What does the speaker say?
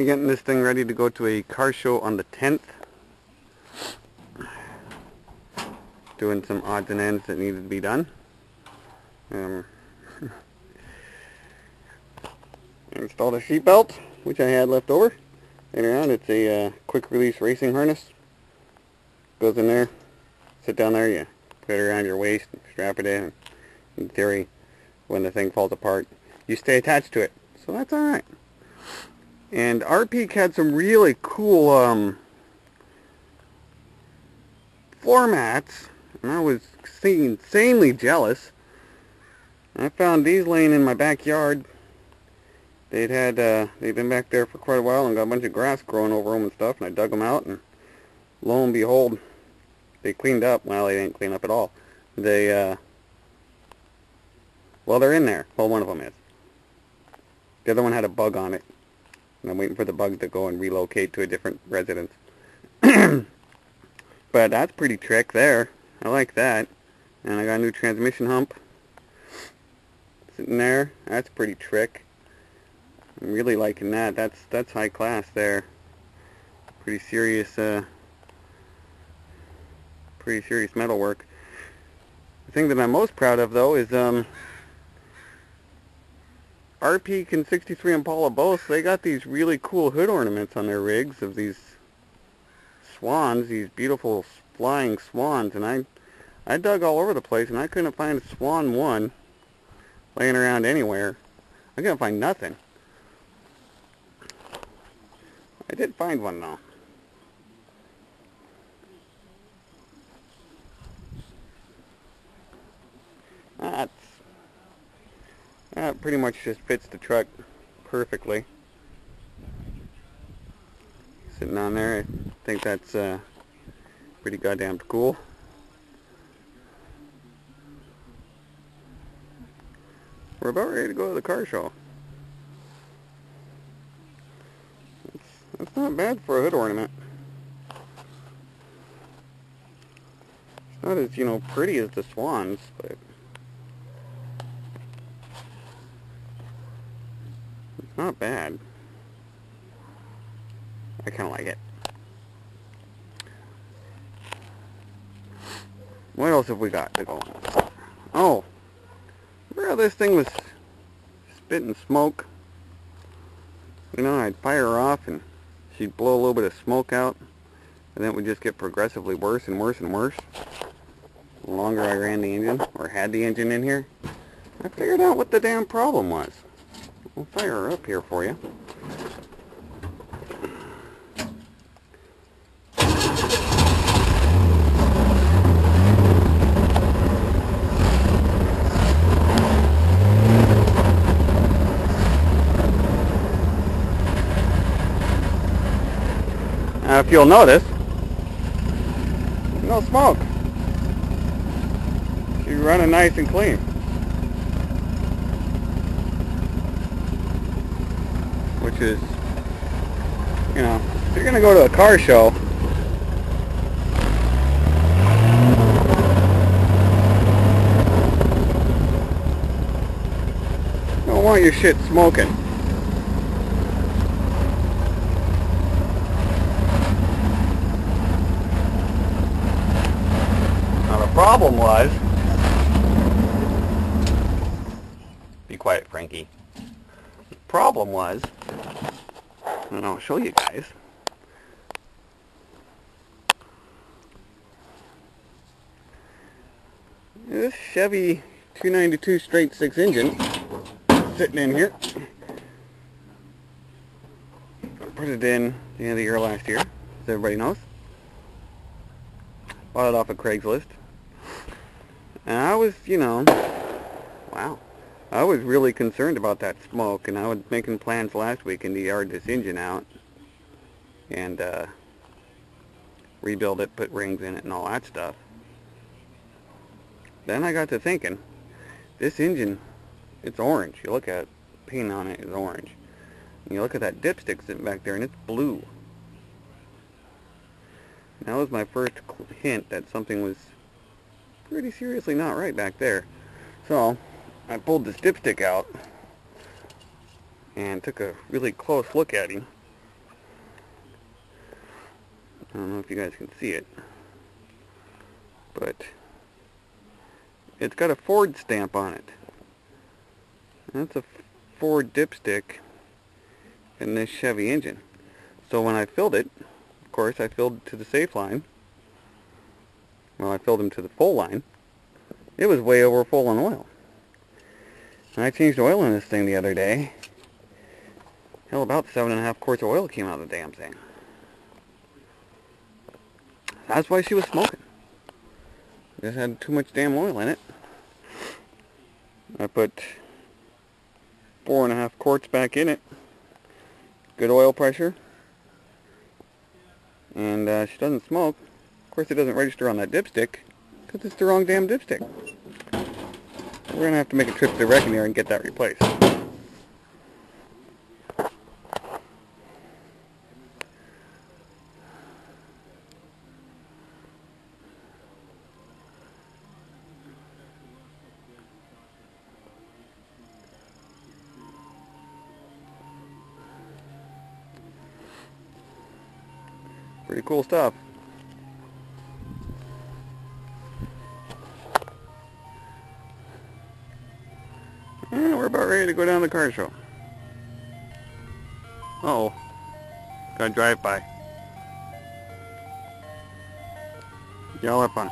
getting this thing ready to go to a car show on the 10th. Doing some odds and ends that needed to be done. Installed a seat belt, which I had left over. Later on, it's a quick release racing harness. Goes in there, sit down there, you put it around your waist, strap it in. In theory, when the thing falls apart, you stay attached to it. So that's alright. And RP had some really cool floor mats, and I was insanely jealous. I found these laying in my backyard. They'd been back there for quite a while and got a bunch of grass growing over them and stuff, and I dug them out, and lo and behold, they cleaned up. Well, they didn't clean up at all. Well, they're in there. Well, one of them is. The other one had a bug on it, and I'm waiting for the bug to go and relocate to a different residence. But that's pretty trick there. I like that. And I got a new transmission hump sitting there. That's pretty trick. I'm really liking that. That's high class there. Pretty serious metal work. The thing that I'm most proud of, though, is RP and 63 Impala both, they got these really cool hood ornaments on their rigs of these swans, these beautiful flying swans, and I dug all over the place and I couldn't find Swan 1 laying around anywhere. I couldn't find nothing. I did find one, though. That pretty much just fits the truck perfectly. Sitting on there, I think that's pretty goddamn cool. We're about ready to go to the car show. That's not bad for a hood ornament. It's not as, pretty as the swans, but it's not bad. I kind of like it. What else have we got to go on? Oh, remember how this thing was spitting smoke? I'd fire her off and she'd blow a little bit of smoke out, and then it would just get progressively worse and worse and worse the longer I ran the engine, or had the engine in here. I figured out what the damn problem was. I'll fire her up here for you. Now, if you'll notice, no smoke. She's running nice and clean. Which is, if you're going to go to a car show, you don't want your shit smoking. Problem was, be quiet, Frankie. The problem was, and I'll show you guys. This Chevy 292 straight 6 engine sitting in here. I put it in the end of the year last year, as everybody knows. Bought it off of Craigslist. And I was, wow. I was really concerned about that smoke, and I was making plans last weekend to yard this engine out and rebuild it, put rings in it and all that stuff. Then I got to thinking, this engine, it's orange. You look at it, the paint on it is orange. And you look at that dipstick sitting back there and it's blue. And that was my first hint that something was pretty seriously not right back there. So I pulled this dipstick out and took a really close look at him, I don't know if you guys can see it, but it's got a Ford stamp on it. That's a Ford dipstick in this Chevy engine. So when I filled it, of course I filled to the safe line. Well, I filled them to the full line. It was way over full on oil. And I changed oil in this thing the other day. Hell, about 7.5 quarts of oil came out of the damn thing. That's why she was smoking. Just had too much damn oil in it. I put 4.5 quarts back in it. Good oil pressure. And she doesn't smoke. Of course, it doesn't register on that dipstick because it's the wrong damn dipstick. We're going to have to make a trip to the wrecking yard and get that replaced. Pretty cool stuff. And we're about ready to go down the car show. Uh-oh. Gotta drive by. Y'all have fun.